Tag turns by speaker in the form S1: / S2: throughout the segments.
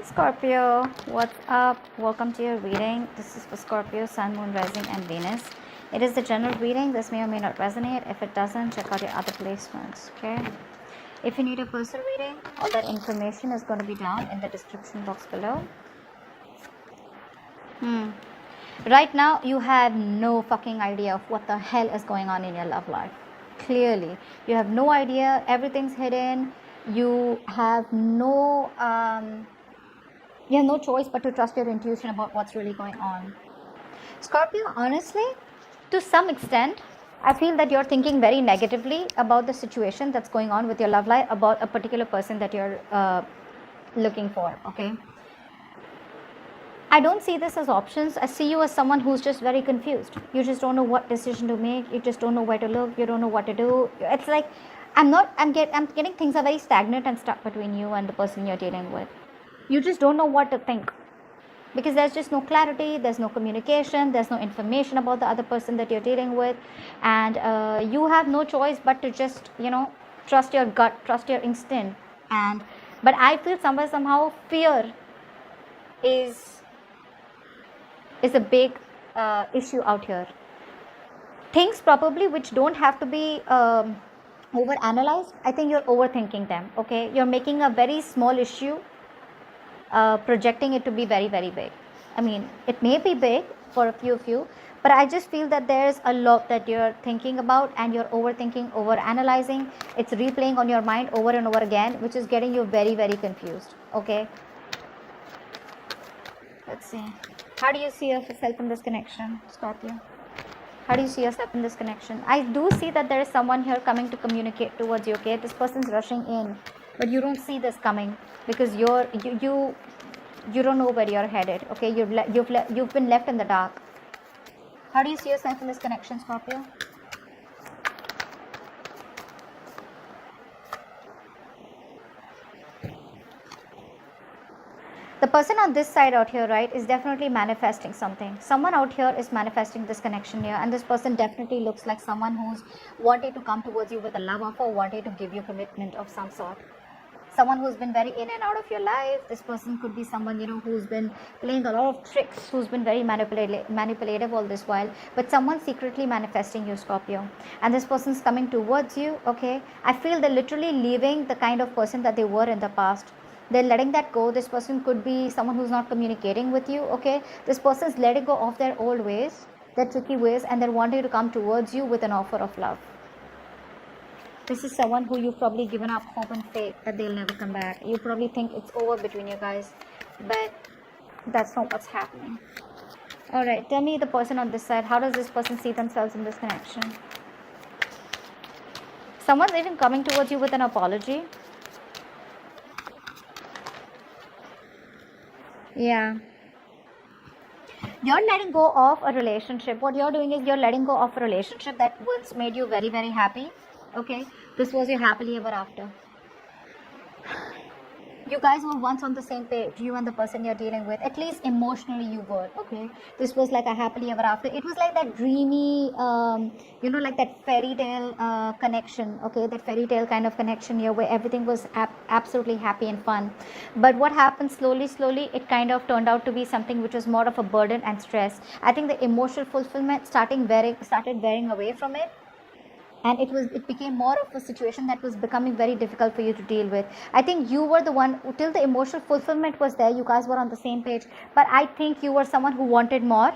S1: Scorpio, what's up? Welcome to your reading. This is for Scorpio, Sun, Moon, Rising, and Venus. It is the general reading. This may or may not resonate. If it doesn't, check out your other placements, okay? If you need a personal reading, all that information is going to be down in the description box below. Right now, you have no fucking idea of what the hell is going on in your love life. Clearly, you have no idea. Everything's hidden. You have no choice but to trust your intuition about what's really going on. Scorpio, honestly, to some extent, I feel that you're thinking very negatively about the situation that's going on with your love life, about a particular person that you're looking for, okay? I don't see this as options. I see you as someone who's just very confused. You just don't know what decision to make. You just don't know where to look. You don't know what to do. It's like I'm getting things are very stagnant and stuck between you and the person you're dealing with. You just don't know what to think because there's just no clarity, there's no communication, there's no information about the other person that you're dealing with, and you have no choice but to just trust your gut, trust your instinct. But I feel somehow fear is a big issue out here. Things probably which don't have to be over analyzed, I think you're overthinking them, okay? You're making a very small issue, projecting it to be very, very big. I mean, it may be big for a few of you, but I just feel that there's a lot that you're thinking about and you're overthinking, over analyzing. It's replaying on your mind over and over again, which is getting you very, very confused, okay? Let's see. How do you see yourself in this connection, Scorpio? How do you see yourself in this connection? I do see that there is someone here coming to communicate towards you, okay? This person's rushing in, but you don't see this coming because you don't know where you're headed, okay? You've been left in the dark. How do you see yourself in this connection, Scorpio? The person on this side out here, right, is definitely manifesting something. Someone out here is manifesting this connection here, and this person definitely looks like someone who's wanting to come towards you with a love offer, wanting to give you commitment of some sort. Someone who's been very in and out of your life. This person could be someone who's been playing a lot of tricks, who's been very manipulative all this while, but someone secretly manifesting you, Scorpio, and this person's coming towards you, okay? I feel they're literally leaving the kind of person that they were in the past. They're letting that go. This person could be someone who's not communicating with you, okay? This person's letting go of their old ways, their tricky ways, and they're wanting to come towards you with an offer of love. This is someone who you've probably given up hope and faith that they'll never come back. You probably think it's over between you guys, but that's not what's happening. Alright, tell me the person on this side. How does this person see themselves in this connection? Someone's even coming towards you with an apology. Yeah. You're letting go of a relationship. What you're doing is you're letting go of a relationship that once made you very, very happy. Okay? This was your happily ever after. You guys were once on the same page, you and the person you're dealing with. At least emotionally you were, okay? This was like a happily ever after. It was like that dreamy, like that fairy tale connection, okay? That fairy tale kind of connection here where everything was absolutely happy and fun. But what happened slowly, it kind of turned out to be something which was more of a burden and stress. I think the emotional fulfillment started wearing away from it. And it became more of a situation that was becoming very difficult for you to deal with. I think you were the one, till the emotional fulfillment was there, you guys were on the same page, but I think you were someone who wanted more,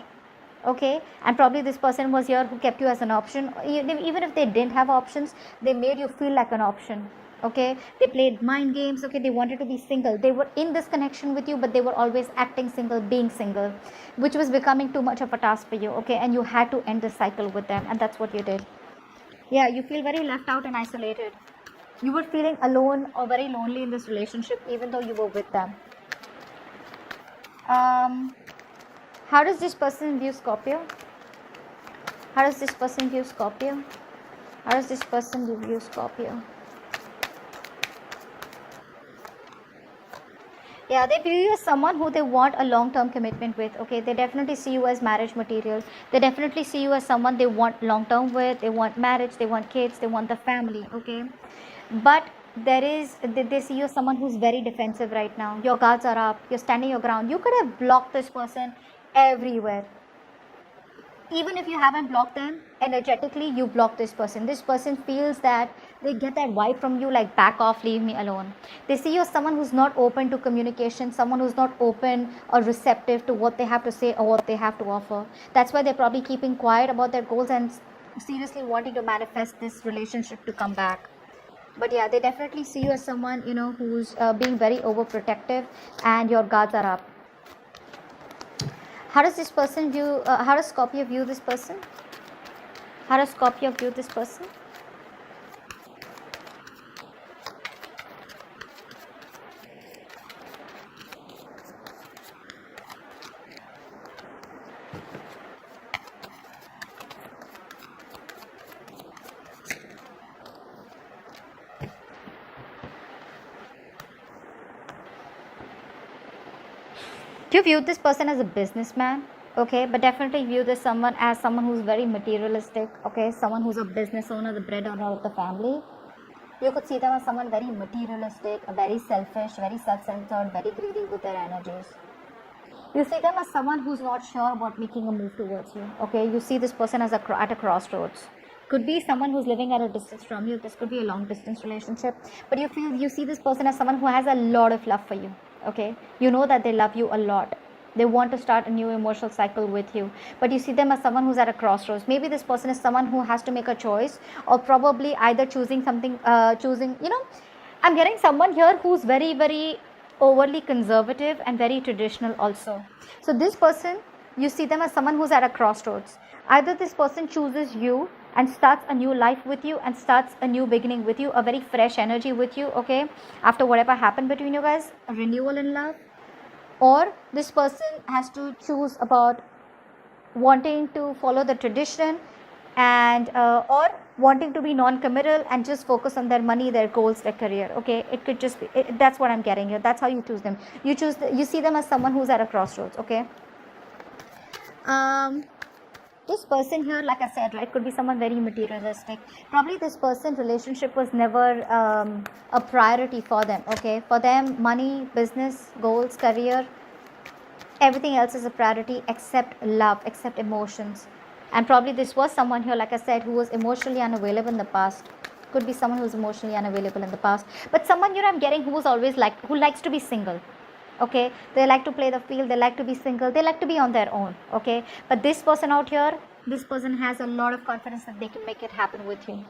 S1: okay? And probably this person was here who kept you as an option. Even if they didn't have options, they made you feel like an option, okay? They played mind games, okay? They wanted to be single. They were in this connection with you, but they were always acting single, being single, which was becoming too much of a task for you, okay? And you had to end the cycle with them, and that's what you did. Yeah, you feel very left out and isolated. You were feeling alone or very lonely in this relationship, even though you were with them. How does this person view Scorpio? How does this person view Scorpio? How does this person view Scorpio? Yeah, they view you as someone who they want a long-term commitment with, okay? They definitely see you as marriage material. They definitely see you as someone they want long-term with. They want marriage, they want kids, they want the family, okay? But they see you as someone who's very defensive right now. Your guards are up, you're standing your ground. You could have blocked this person everywhere. Even if you haven't blocked them, energetically you block this person feels that they get that vibe from you, like back off, leave me alone. They see you as someone who's not open to communication, someone who's not open or receptive to what they have to say or what they have to offer. That's why they're probably keeping quiet about their goals and seriously wanting to manifest this relationship to come back. But yeah, they definitely see you as someone, who's being very overprotective, and your guards are up. How does this person view, how does Scorpio view this person? How does Scorpio view this person? You view this person as a businessman, okay, but definitely view this someone as someone who's very materialistic, okay, someone who's a business owner, the breadwinner of the family. You could see them as someone very materialistic, very selfish, very self-centered, very greedy with their energies. You see them as someone who's not sure about making a move towards you, okay. You see this person as at a crossroads. Could be someone who's living at a distance from you. This could be a long distance relationship, but you see this person as someone who has a lot of love for you, okay. You know that they love you a lot. They want to start a new emotional cycle with you, but you see them as someone who's at a crossroads. Maybe this person is someone who has to make a choice, or probably either choosing something, I'm getting someone here who's very, very overly conservative and very traditional also. So this person, you see them as someone who's at a crossroads. Either this person chooses you and starts a new life with you and starts a new beginning with you, a very fresh energy with you, okay, after whatever happened between you guys, a renewal in love. Or this person has to choose about wanting to follow the tradition and or wanting to be non-committal and just focus on their money, their goals, their career, okay. It could just be that's what I'm getting here. That's how you choose them. You see them as someone who's at a crossroads, okay. This person here, like I said, right, could be someone very materialistic. Probably this person's relationship was never a priority for them, okay. For them, money, business, goals, career, everything else is a priority except love, except emotions. And probably this was someone here, like I said, who was emotionally unavailable in the past. Could be someone who's emotionally unavailable in the past, but someone I'm getting who likes to be single, okay. They like to play the field, they like to be single, they like to be on their own, okay. But this person out here, this person has a lot of confidence that they can make it happen with you.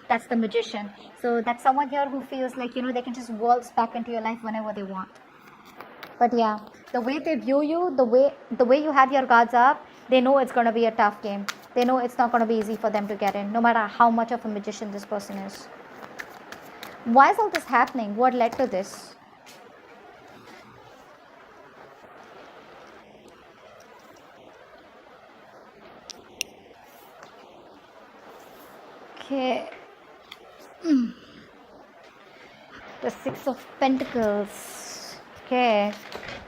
S1: That's the magician. So that's someone here who feels like they can just waltz back into your life whenever they want. But yeah, the way they view you, the way you have your guards up, they know it's going to be a tough game. They know it's not going to be easy for them to get in, no matter how much of a magician this person is. Why is all this happening? What led to this? Okay. The Six of Pentacles. Okay.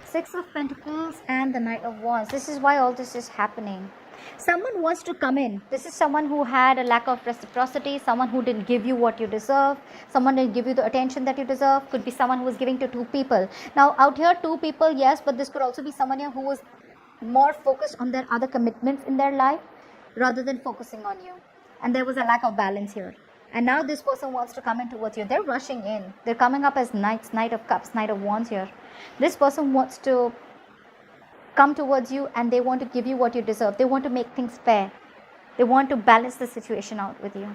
S1: Six of Pentacles and the Knight of Wands. This is why all this is happening. Someone wants to come in. This is someone who had a lack of reciprocity, someone who didn't give you what you deserve, someone didn't give you the attention that you deserve. Could be someone who was giving to two people. Now out here, two people, yes, but this could also be someone here who was more focused on their other commitments in their life rather than focusing on you. And there was a lack of balance here. And now this person wants to come in towards you. They're rushing in. They're coming up as knights, Knight of Cups, Knight of Wands here. This person wants to come towards you and they want to give you what you deserve. They want to make things fair. They want to balance the situation out with you.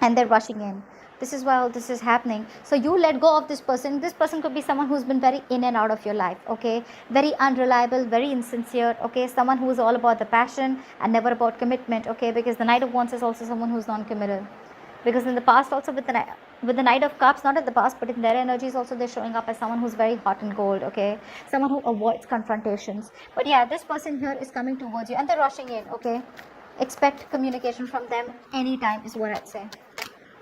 S1: And they're rushing in. This is why all this is happening. So you let go of this person. This person could be someone who's been very in and out of your life, okay? Very unreliable, very insincere, okay? Someone who is all about the passion and never about commitment, okay? Because the Knight of Wands is also someone who's non-committal. Because in the past also with the Knight of Cups, not in the past, but in their energies also, they're showing up as someone who's very hot and cold, okay? Someone who avoids confrontations. But yeah, this person here is coming towards you and they're rushing in, okay? Expect communication from them anytime is what I'd say,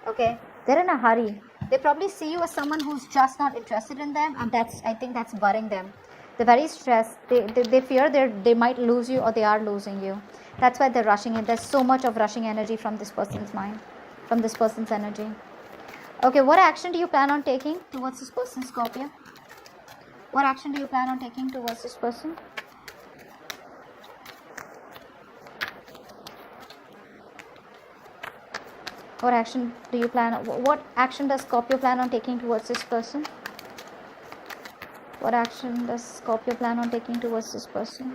S1: okay? They're in a hurry. They probably see you as someone who's just not interested in them, and I think that's worrying them. They're very stressed. They fear they might lose you or they are losing you. That's why they're rushing in. There's so much of rushing energy from this person's mind, from this person's energy. Okay, what action do you plan on taking towards this person, Scorpio? What action do you plan on taking towards this person? What action do you plan? What action does Scorpio plan on taking towards this person? What action does Scorpio plan on taking towards this person?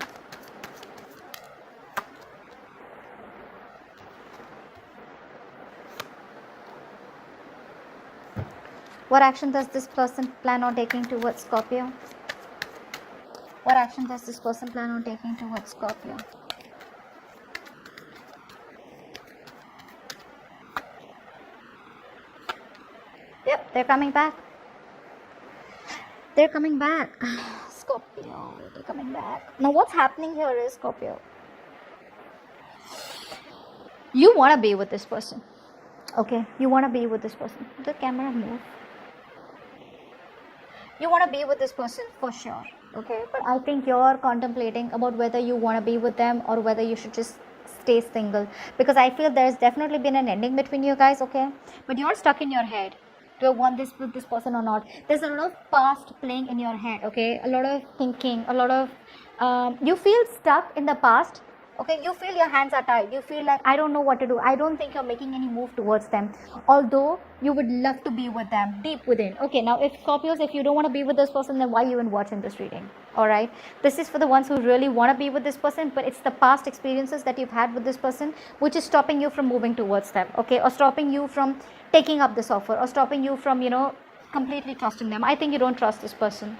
S1: What action does this person plan on taking towards Scorpio? What action does this person plan on taking towards Scorpio? Yep, they're coming back. They're coming back. Scorpio, they're coming back. Now what's happening here is, Scorpio, you want to be with this person. Okay, you want to be with this person. The camera move. You want to be with this person for sure. Okay, but I think you're contemplating about whether you want to be with them or whether you should just stay single, because I feel there's definitely been an ending between you guys. Okay, but you're stuck in your head. Do I want this with this person or not? There's a lot of past playing in your head. Okay, a lot of thinking, a lot of you feel stuck in the past. Okay, you feel your hands are tied. You feel like, I don't know what to do. I don't think you're making any move towards them, although you would love to be with them deep within. Okay, now if Scorpios, if you don't want to be with this person, then why are you even watching this reading? All right, this is for the ones who really want to be with this person, but it's the past experiences that you've had with this person which is stopping you from moving towards them. Okay, or stopping you from taking up this offer, or stopping you from, completely trusting them. I think you don't trust this person.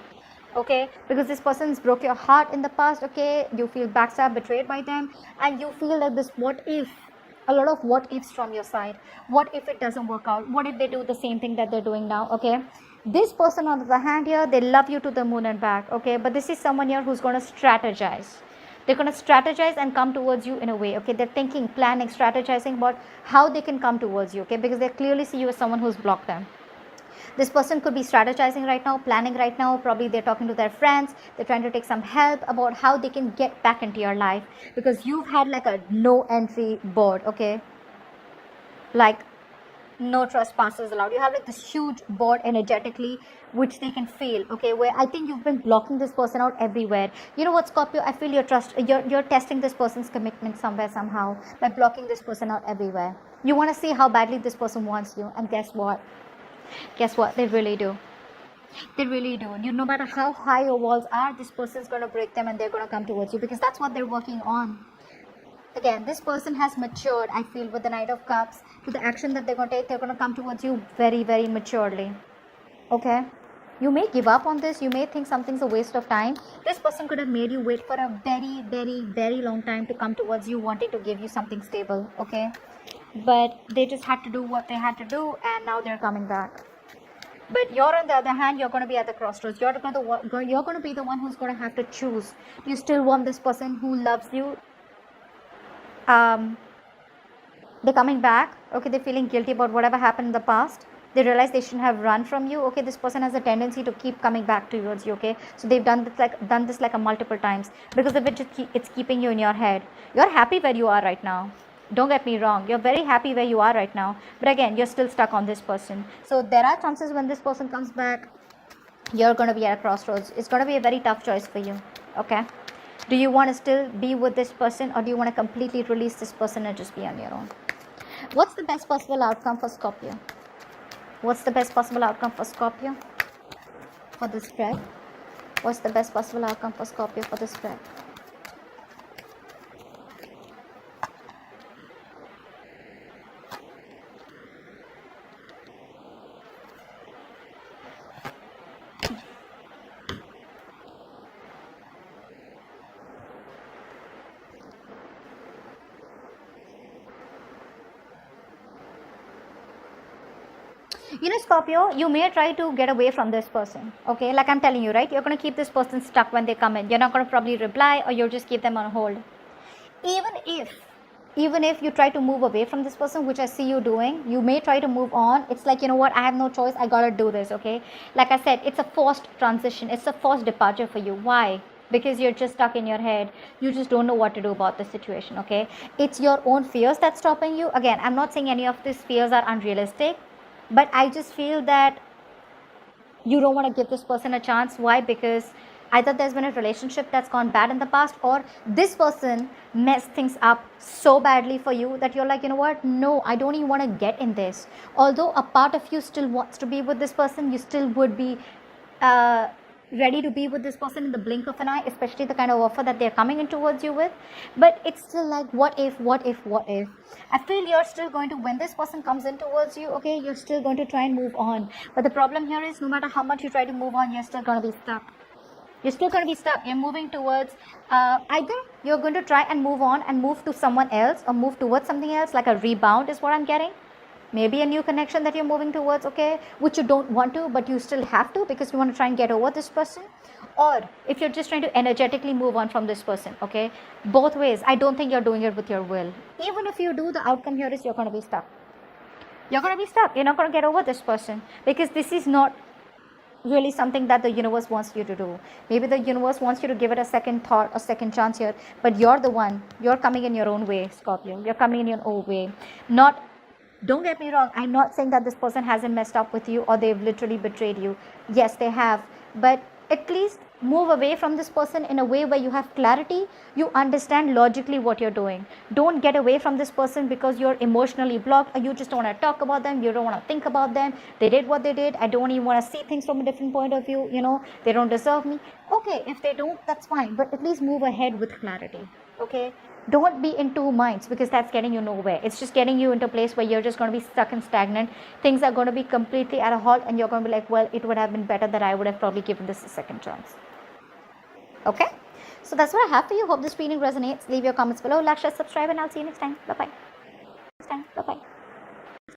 S1: Okay, because this person's broke your heart in the past. Okay, you feel backstabbed, betrayed by them, and you feel like this what if, a lot of what ifs from your side. What if it doesn't work out? What if they do the same thing that they're doing now? Okay, this person on the other hand here, they love you to the moon and back. Okay, but this is someone here who's going to strategize. They're going to strategize and come towards you in a way. Okay, they're thinking, planning, strategizing about how they can come towards you. Okay, because they clearly see you as someone who's blocked them. This person could be strategizing right now, planning right now. Probably they're talking to their friends. They're trying to take some help about how they can get back into your life, because you've had like a no entry board. Okay, like no trespassers allowed. You have like this huge board energetically, which they can feel. Okay, where I think you've been blocking this person out everywhere. You know what, Scorpio, I feel you're testing this person's commitment somewhere, somehow, by blocking this person out everywhere. You want to see how badly this person wants you, and guess what, they really do. They really do. No matter how high your walls are, this person's going to break them and they're going to come towards you, because that's what they're working on. Again, this person has matured, I feel, with the Knight of Cups. To the action that they're going to take, they're going to come towards you very, very maturely. Okay, you may give up on this. You may think something's a waste of time. This person could have made you wait for a very, very, very long time to come towards you, wanting to give you something stable. Okay, but they just had to do what they had to do, and now they're coming back. But you're, on the other hand, you're going to be at the crossroads. You're going to be the one who's going to have to choose. Do you still want this person who loves you? They're coming back. Okay, they're feeling guilty about whatever happened in the past. They realize they shouldn't have run from you. Okay, this person has a tendency to keep coming back towards you. Okay, so they've done this like a multiple times, because of it, it's keeping you in your head. You're happy where you are right now. Don't get me wrong, you're very happy where you are right now, but again, you're still stuck on this person. So there are chances when this person comes back, you're going to be at a crossroads. It's going to be a very tough choice for you. Okay, do you want to still be with this person, or do you want to completely release this person and just be on your own? What's the best possible outcome for Scorpio? What's the best possible outcome for Scorpio for this spread? What's the best possible outcome for Scorpio for this spread? Scorpio, you may try to get away from this person. Okay, like I'm telling you, right? You're going to keep this person stuck when they come in. You're not going to probably reply, or you'll just keep them on hold. Even if you try to move away from this person, which I see you doing, you may try to move on. It's like, you know what, I have no choice, I gotta do this. Okay, like I said, it's a forced transition. It's a forced departure for you. Why? Because you're just stuck in your head. You just don't know what to do about the situation. Okay, it's your own fears that's stopping you. Again, I'm not saying any of these fears are unrealistic. but I just feel that you don't want to give this person a chance. Why? Because either there's been a relationship that's gone bad in the past, or this person messed things up so badly for you that you're like, you know what, no, I don't even want to get in this. Although a part of you still wants to be with this person, you still would be uh, ready to be with this person in the blink of an eye, especially the kind of offer that they're coming in towards you with. But it's still like, what if I feel you're still going to, when this person comes in towards you, okay, you're still going to try and move on. But the problem here is, no matter how much you try to move on, you're still going to be stuck. You're still going to be stuck. You're moving towards either you're going to try and move on and move to someone else, or move towards something else, like a rebound is what I'm getting. Maybe a new connection that you're moving towards, okay, which you don't want to, but you still have to because you want to try and get over this person. Or if you're just trying to energetically move on from this person, okay, both ways, I don't think you're doing it with your will. Even if you do, the outcome here is you're going to be stuck. You're going to be stuck. You're not going to get over this person, because this is not really something that the universe wants you to do. Maybe the universe wants you to give it a second thought, a second chance here, but you're the one, you're coming in your own way, Scorpio. You're coming in your own way. Don't get me wrong, I'm not saying that this person hasn't messed up with you or they've literally betrayed you. Yes, they have. But at least move away from this person in a way where you have clarity. You understand logically what you're doing. Don't get away from this person because you're emotionally blocked, or you just don't want to talk about them. You don't want to think about them. They did what they did. I don't even want to see things from a different point of view. They don't deserve me. Okay, if they don't, that's fine. But at least move ahead with clarity. Okay? Don't be in two minds, because that's getting you nowhere. It's just getting you into a place where you're just going to be stuck and stagnant. Things are going to be completely at a halt, and you're going to be like, well, it would have been better that I would have probably given this a second chance. Okay, so that's what I have for you. Hope this reading resonates. Leave your comments below, like, share, subscribe, and I'll see you next time. Bye bye.